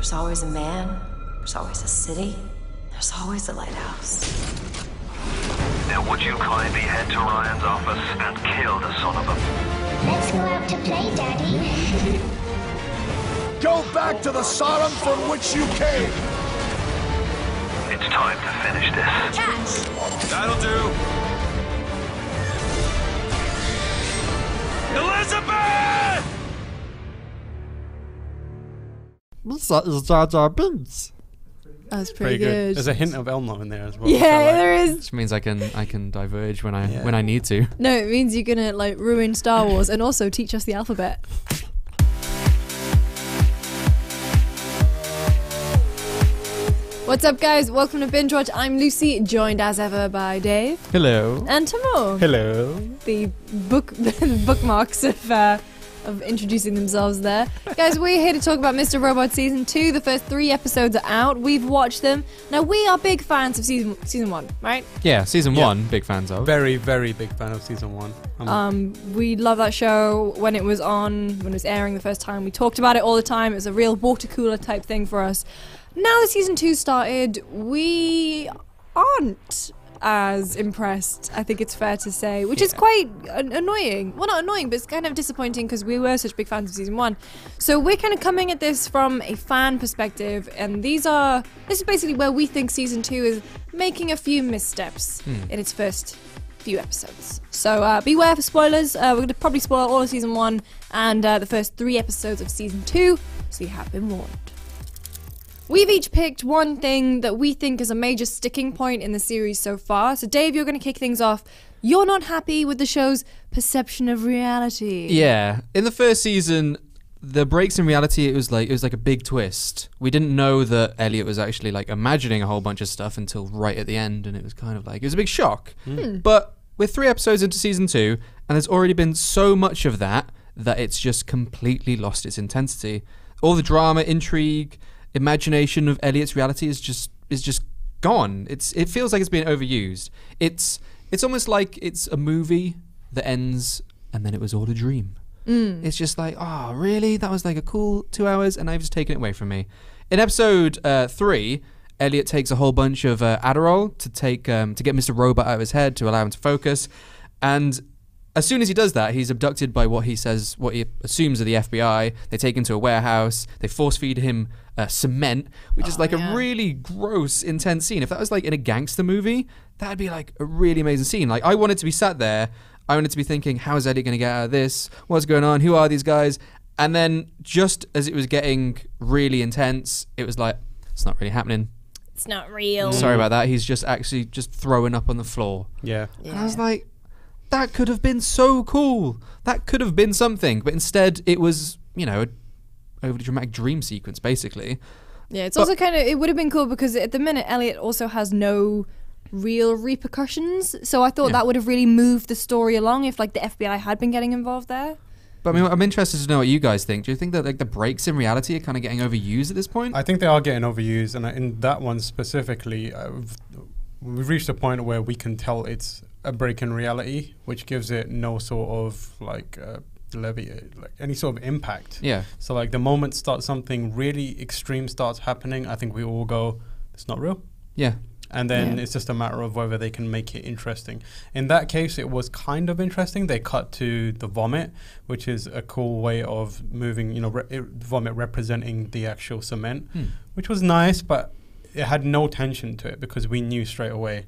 There's always a man, there's always a city, there's always a lighthouse. Now would you kindly head to Ryan's office and kill the son of a... Let's go out to play, Daddy. Go back to the Sodom from which you came! It's time to finish this. Catch! That'll do. Elizabeth! That is Jar Jar Binks. That's pretty good. There's a hint of Elmo in there as well. Yeah, there is. Which means I can diverge when I need to. No, it means you're gonna like ruin Star Wars and also teach us the alphabet. What's up, guys? Welcome to Bingewatch. I'm Lucy, joined as ever by Dave. Hello. And Timur. Hello. The bookmarks of introducing themselves there. Guys, we're here to talk about Mr. Robot Season 2. The first 3 episodes are out. We've watched them. Now, we are big fans of season 1, right? Yeah, season 1, big fans of. Very, very big fan of season 1. We love that show when it was on, when it was airing the first time. We talked about it all the time. It was a real water cooler type thing for us. Now that season 2 started, we aren't as impressed, I think it's fair to say, which is quite annoying. Well, not annoying, but it's kind of disappointing because we were such big fans of season 1. So we're kind of coming at this from a fan perspective, and this is basically where we think season 2 is making a few missteps in its first few episodes. So beware for spoilers. We're going to probably spoil all of season 1 and the first 3 episodes of season 2, so you have been warned. We've each picked one thing that we think is a major sticking point in the series so far. So Dave, you're going to kick things off. You're not happy with the show's perception of reality. Yeah. In the first season, the breaks in reality, it was like a big twist. We didn't know that Elliot was actually like imagining a whole bunch of stuff until right at the end, and it was kind of like, it was a big shock. But we're 3 episodes into season 2, and there's already been so much of that it's just completely lost its intensity. All the drama, intrigue, imagination of Elliot's reality is just gone. It feels like it's being overused. It's almost like it's a movie that ends and then it was all a dream. It's just like, oh really? That was like a cool 2 hours and I've just taken it away from me. In episode 3, Elliot takes a whole bunch of Adderall to get Mr. Robot out of his head to allow him to focus, and as soon as he does that, he's abducted by what he assumes are the FBI. They take him to a warehouse. They force feed him cement, which is like a really gross, intense scene. If that was like in a gangster movie, that'd be like a really amazing scene. Like I wanted to be sat there. I wanted to be thinking, how is Eddie going to get out of this? What's going on? Who are these guys? And then just as it was getting really intense, it was like, it's not really happening. It's not real. Sorry about that. He's just actually just throwing up on the floor. Yeah. And I was like, that could have been so cool. That could have been something. But instead, it was, an overly dramatic dream sequence, basically. Yeah, it's also kind of, it would have been cool because at the minute, Elliot also has no real repercussions. So I thought that would have really moved the story along if, like, the FBI had been getting involved there. But I mean, I'm interested to know what you guys think. Do you think that like the breaks in reality are kind of getting overused at this point? I think they are getting overused. And in that one specifically, we've reached a point where we can tell it's a break in reality, which gives it no sort of like any sort of impact. Yeah. So like the moment something really extreme starts happening, I think we all go, it's not real. Yeah. And then it's just a matter of whether they can make it interesting. In that case, it was kind of interesting. They cut to the vomit, which is a cool way of moving, vomit representing the actual cement, which was nice, but it had no tension to it because we knew straight away.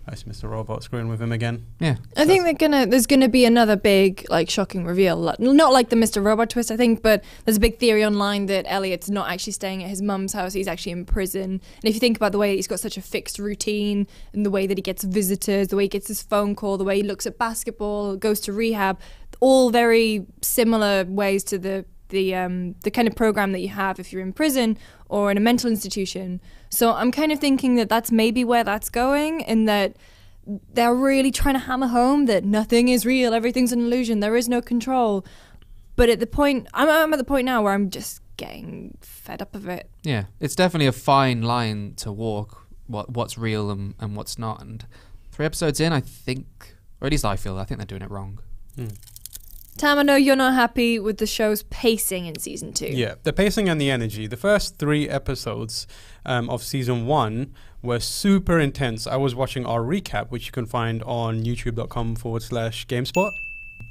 That's Mr. Robot screwing with him again. Yeah. I think there's gonna be another big, like, shocking reveal. Not like the Mr. Robot twist, I think, but there's a big theory online that Elliot's not actually staying at his mum's house. He's actually in prison. And if you think about the way he's got such a fixed routine and the way that he gets visitors, the way he gets his phone call, the way he looks at basketball, goes to rehab, all very similar ways to the kind of program that you have if you're in prison or in a mental institution. So I'm kind of thinking that that's maybe where that's going, and that they're really trying to hammer home that nothing is real, everything's an illusion, there is no control. But at the point, I'm at the point now where I'm just getting fed up of it. Yeah, it's definitely a fine line to walk, what's real and what's not. And 3 episodes in, I think, or at least I think they're doing it wrong. Tam, I know you're not happy with the show's pacing in season 2. Yeah, the pacing and the energy. The first 3 episodes of season 1 were super intense. I was watching our recap, which you can find on youtube.com/GameSpot.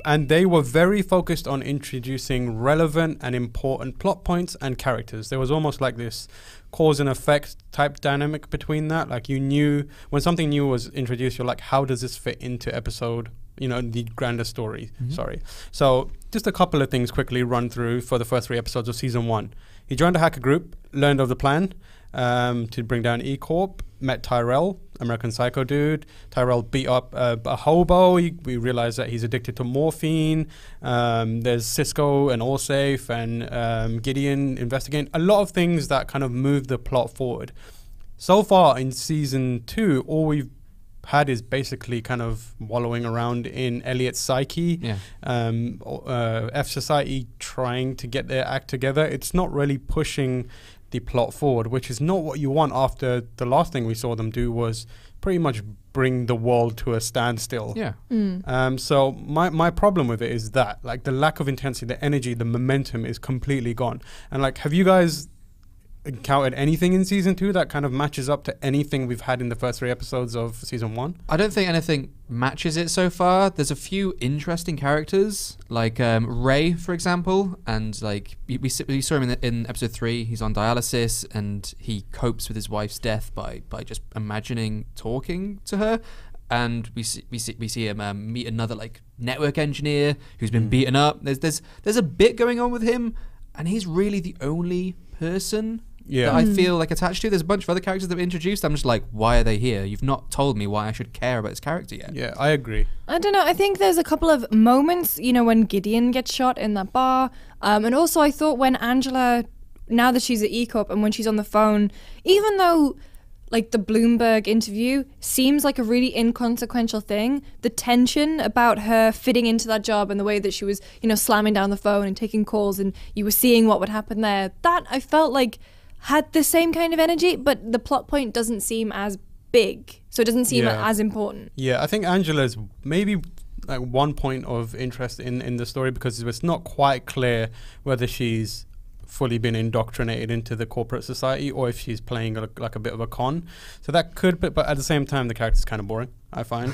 And they were very focused on introducing relevant and important plot points and characters. There was almost like this cause and effect type dynamic between that. Like you knew when something new was introduced, you're like, how does this fit into episode, the grander story? Sorry. So just a couple of things quickly run through for the first 3 episodes of season 1. He joined a hacker group, learned of the plan to bring down E-Corp, met Tyrell, American Psycho dude. Tyrell beat up a hobo. We realize that he's addicted to morphine. There's Cisco and Allsafe and Gideon investigating. A lot of things that kind of move the plot forward. So far in season 2, all we've had is basically kind of wallowing around in Elliot's psyche. F Society trying to get their act together. It's not really pushing the plot forward, which is not what you want after the last thing we saw them do was pretty much bring the world to a standstill. So my problem with it is that like the lack of intensity, the energy, the momentum is completely gone. And like, have you guys encountered anything in season 2 that kind of matches up to anything we've had in the first 3 episodes of season 1? I don't think anything matches it so far. There's a few interesting characters, like Ray, for example, and like we saw him in episode 3. He's on dialysis and he copes with his wife's death by just imagining talking to her. And we see him meet another like network engineer who's been beaten up. There's a bit going on with him, and he's really the only person that I feel like attached to. There's a bunch of other characters that were introduced. I'm just like, why are they here? You've not told me why I should care about this character yet. Yeah, I agree. I don't know. I think there's a couple of moments, when Gideon gets shot in that bar. And also I thought when Angela, now that she's at E-Corp and when she's on the phone, even though like the Bloomberg interview seems like a really inconsequential thing, the tension about her fitting into that job and the way that she was, slamming down the phone and taking calls and you were seeing what would happen there, that I felt like had the same kind of energy, but the plot point doesn't seem as big, so it doesn't seem as important. Yeah, I think Angela's maybe like one point of interest in the story because it's not quite clear whether she's fully been indoctrinated into the corporate society or if she's playing like a bit of a con. So that could, but at the same time, the character's kind of boring, I find.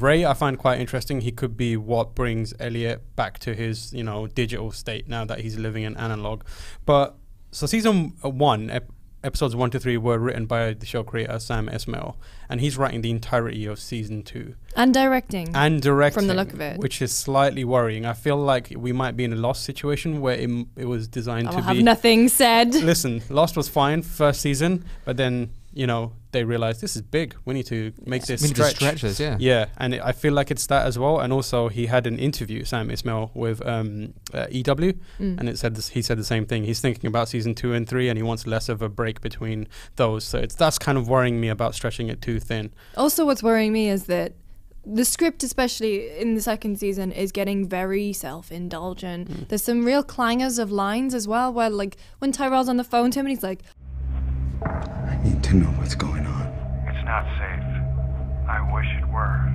Ray, I find quite interesting. He could be what brings Elliot back to his, digital state now that he's living in analog. But so season 1, episodes 1 to 3 were written by the show creator Sam Esmail, and he's writing the entirety of season 2. And directing. From the look of it. Which is slightly worrying. I feel like we might be in a Lost situation where it was designed to be... I'll have nothing said. Listen, Lost was fine first season, but then, they realized this is big. We need to make this we stretch. need to stretch this, yeah. Yeah, and I feel like it's that as well. And also, he had an interview, Sam Esmail, with EW, and it said he said the same thing. He's thinking about season 2 and 3, and he wants less of a break between those. So that's kind of worrying me about stretching it too thin. Also, what's worrying me is that the script, especially in the second season, is getting very self-indulgent. There's some real clangers of lines as well, where like when Tyrell's on the phone to him and he's like, I need to know what's going on. It's not safe. I wish it were.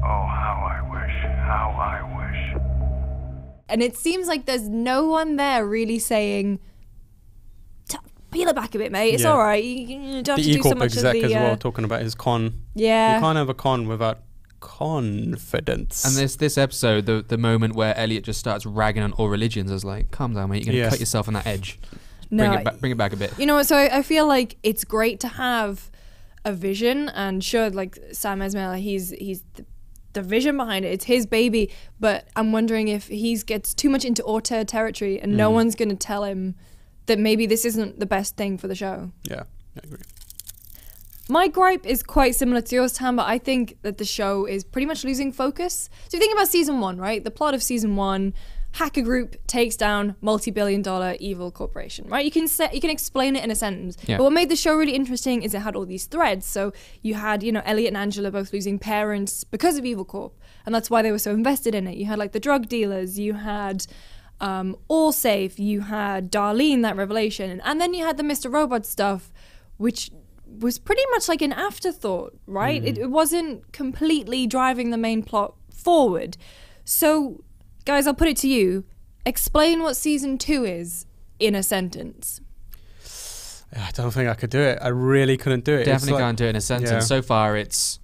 Oh, how I wish. How I wish. and it seems like there's no one there really saying, peel it back a bit, mate. It's all right. You don't have to do so much of the... exec as well, talking about his con. Yeah. You can't have a con without confidence. And this episode, the moment where Elliot just starts ragging on all religions, is like, calm down, mate. You're going to cut yourself on that edge. Bring it back a bit. You know what? So I feel like it's great to have a vision, and sure, like Sam Esmail, he's the vision behind it. It's his baby, but I'm wondering if he gets too much into auteur territory, and no one's going to tell him that maybe this isn't the best thing for the show. Yeah, I agree. My gripe is quite similar to yours, Tam, but I think that the show is pretty much losing focus. So you think about season 1, right? The plot of season 1, hacker group takes down multi-billion-dollar evil corporation, right? You can explain it in a sentence. Yeah. But what made the show really interesting is it had all these threads. So you had, Elliot and Angela both losing parents because of Evil Corp, and that's why they were so invested in it. You had like the drug dealers, you had Allsafe, you had Darlene, that revelation, and then you had the Mr. Robot stuff, which was pretty much like an afterthought, right? It wasn't completely driving the main plot forward. So Guys, I'll put it to you. Explain what season 2 is in a sentence. I don't think I could do it. I really couldn't do it. Definitely can't do it in a sentence. Yeah. So far, it's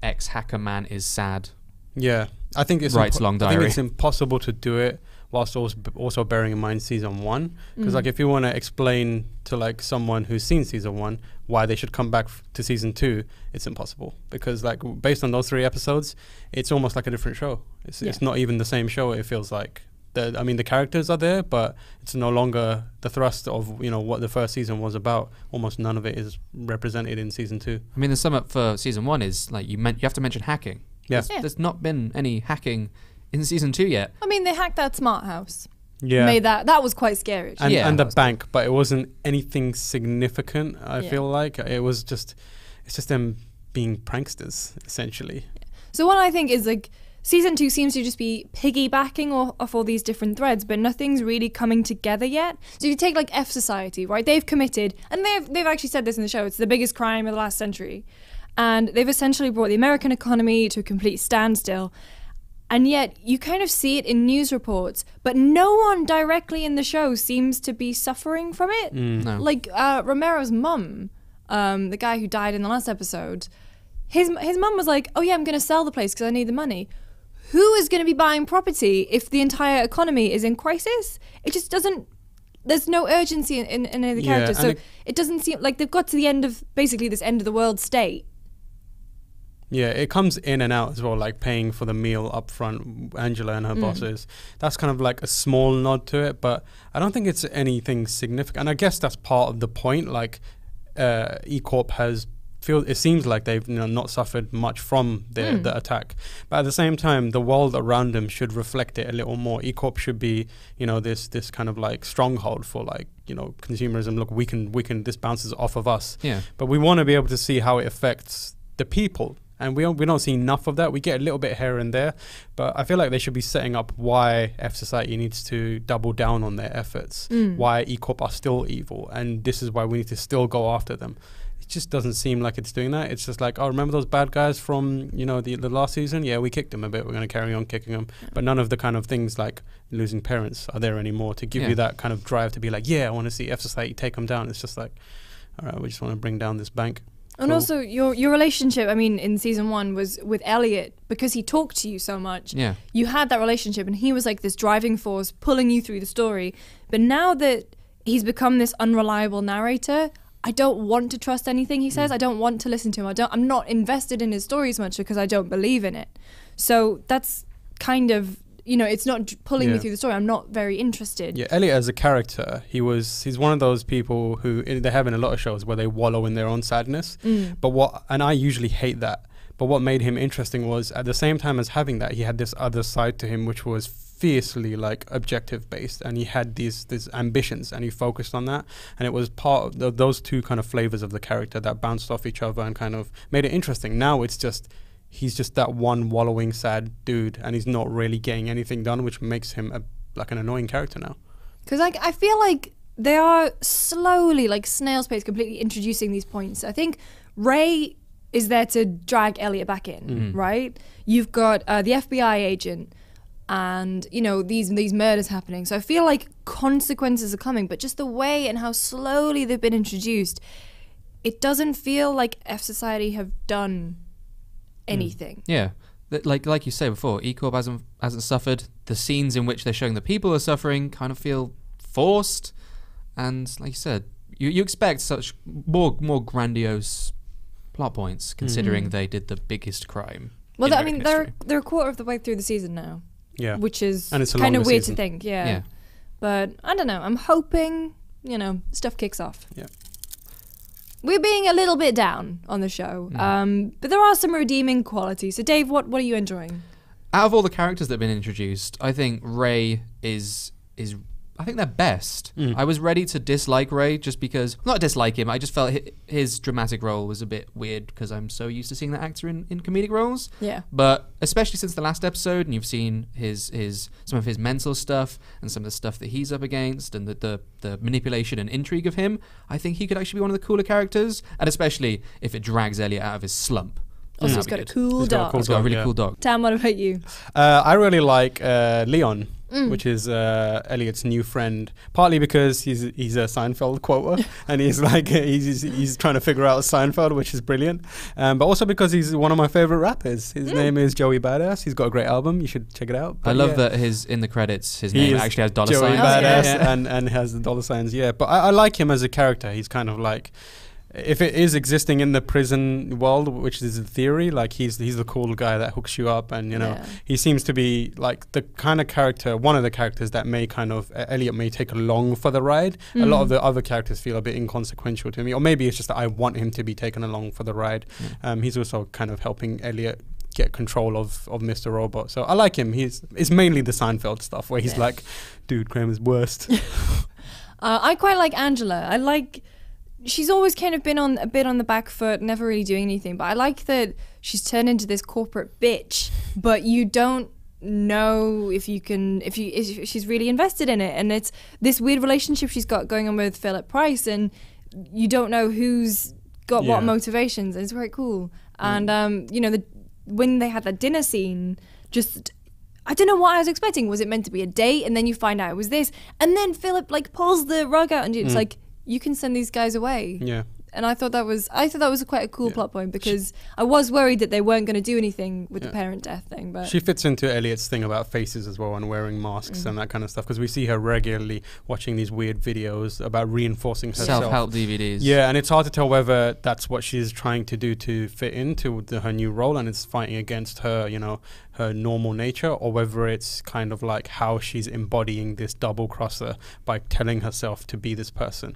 ex-hacker man is sad. Yeah, I think it's Writes long I think diary. it's impossible to do it whilst also bearing in mind season 1, because like if you want to explain to like someone who's seen season 1 why they should come back to season 2, it's impossible, because like based on those 3 episodes, it's almost like a different show. It's not even the same show. It feels like I mean the characters are there, but it's no longer the thrust of what the first season was about. Almost none of it is represented in season 2. I mean, the sum up for season 1 is like you have to mention hacking. Yeah. There's not been any hacking in season 2 yet. I mean, they hacked that smart house. Yeah. Made that was quite scary. And, Yeah, and the that was bank, but it wasn't anything significant. I Yeah. feel like it's just them being pranksters essentially. So what I think is like season 2 seems to just be piggybacking off all these different threads, but nothing's really coming together yet. So if you take like F Society, right? They've committed, and they've actually said this in the show. It's the biggest crime of the last century, and they've essentially brought the American economy to a complete standstill. And yet you kind of see it in news reports, but no one directly in the show seems to be suffering from it. No. Like Romero's mum, the guy who died in the last episode, his mum was like, "Oh yeah, I'm going to sell the place because I need the money." Who is going to be buying property if the entire economy is in crisis? It just doesn't. There's no urgency in any of the Yeah, characters, and so it doesn't seem like they've got to the end of basically this end of the world state. Yeah, it comes in and out as well, like paying for the meal up front, Angela and her bosses. That's kind of like a small nod to it, but I don't think it's anything significant. And I guess that's part of the point. Like, E-Corp it seems like they've not suffered much from the attack. But at the same time, the world around them should reflect it a little more. E-Corp should be, this kind of like stronghold for like, consumerism. Look, we can, this bounces off of us. Yeah. But we want to be able to see how it affects the people. And we don't see enough of that. We get a little bit here and there, but I feel like they should be setting up why F Society needs to double down on their efforts, why E-Corp are still evil, and this is why we need to still go after them. It just doesn't seem like it's doing that. It's just like, oh, remember those bad guys from the last season? Yeah, we kicked them a bit. We're going to carry on kicking them, but none of the kind of things like losing parents are there anymore to give you that kind of drive to be like, yeah, I want to see F Society take them down. It's just like, all right, we just want to bring down this bank. And Cool. also your relationship, I mean, in season 1 was with Elliot, because he talked to you so much. Yeah. You had that relationship and he was like this driving force pulling you through the story. But now that he's become this unreliable narrator, I don't want to trust anything he says. I don't want to listen to him. I'm not invested in his stories much because I don't believe in it. So that's kind of, it's not pulling me through the story. I'm not very interested. Yeah, Elliot as a character, he's one of those people who they have in a lot of shows where they wallow in their own sadness. And I usually hate that. But what made him interesting was at the same time as having that, he had this other side to him which was fiercely like objective based, and he had these ambitions and he focused on that, and it was part of those two kind of flavors of the character that bounced off each other and kind of made it interesting. Now it's just he's just that one wallowing sad dude and he's not really getting anything done, which makes him like an annoying character now. Because I feel like they are slowly, like snail's pace, completely introducing these points. I think Ray is there to drag Elliot back in, right? You've got the FBI agent and, these murders happening. So I feel like consequences are coming, but just the way and how slowly they've been introduced, it doesn't feel like F Society have done anything. Yeah. Like you say before, E-Corp hasn't suffered. The scenes in which they're showing the people are suffering kind of feel forced. And like you said, you expect such more grandiose plot points, considering they did the biggest crime. Well, in I mean, American history. they're a quarter of the way through the season now. Yeah. Which is And it's a kind of longer weird season. to think, Yeah. But I don't know. I'm hoping, stuff kicks off. Yeah. We're being a little bit down on the show, but there are some redeeming qualities. So, Dave, what are you enjoying? Out of all the characters that have been introduced, I think Ray is I think they're best. I was ready to dislike Ray just because, not dislike him, I just felt his dramatic role was a bit weird because I'm so used to seeing that actor in comedic roles. Yeah. But especially since the last episode, and you've seen his some of his mental stuff and some of the stuff that he's up against and the manipulation and intrigue of him, I think he could actually be one of the cooler characters, and especially if it drags Elliot out of his slump. Also, That'd he's be got a good. cool He's got a dog. cool It's got a really yeah. cool dog. Tam, what about you? I really like Leon, which is Elliot's new friend. Partly because he's a Seinfeld quoter, and he's like he's trying to figure out Seinfeld, which is brilliant. But also because he's one of my favorite rappers. His name is Joey Badass. He's got a great album. You should check it out. I love that in the credits his He name is actually has dollar Joey signs. Badass Yeah. and has the dollar signs. Yeah, but I like him as a character. He's kind of like, if it is existing in the prison world, which is the theory, like he's the cool guy that hooks you up, and he seems to be like the kind of character, one of the characters that may kind of Elliot may take along for the ride. A lot of the other characters feel a bit inconsequential to me, or maybe it's just that I want him to be taken along for the ride. He's also kind of helping Elliot get control of Mr. Robot, so I like him. It's mainly the Seinfeld stuff where he's like, dude, Kramer's worst. I quite like Angela. She's always kind of been a bit on the back foot, never really doing anything. But I like that she's turned into this corporate bitch, but you don't know if she's really invested in it. And it's this weird relationship she's got going on with Philip Price, and you don't know who's got what motivations. It's very cool. And when they had that dinner scene, just I don't know what I was expecting. Was it meant to be a date? And then you find out it was this, and then Philip like pulls the rug out, and it's like, you can send these guys away. Yeah. And I thought that was quite a cool plot point, because I was worried that they weren't going to do anything with the parent death thing. But she fits into Elliot's thing about faces as well, and wearing masks and that kind of stuff, because we see her regularly watching these weird videos about reinforcing herself. Self-help DVDs. Yeah, and it's hard to tell whether that's what she's trying to do to fit into her new role, and it's fighting against her, her normal nature, or whether it's kind of like how she's embodying this double crosser by telling herself to be this person.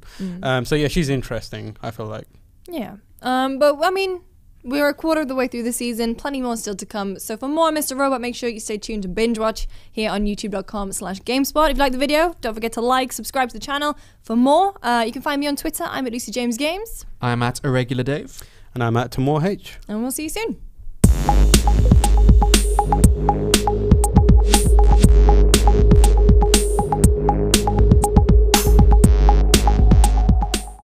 So yeah, she's interesting, I feel like. Yeah. But I mean, we're a quarter of the way through the season, plenty more still to come. So for more Mr. Robot, make sure you stay tuned to Bingewatch here on youtube.com/GameSpot. If you like the video, don't forget to like, subscribe to the channel. For more, you can find me on Twitter. I'm at Lucy James Games. I'm at Irregular Dave. And I'm at Tamor H. And we'll see you soon.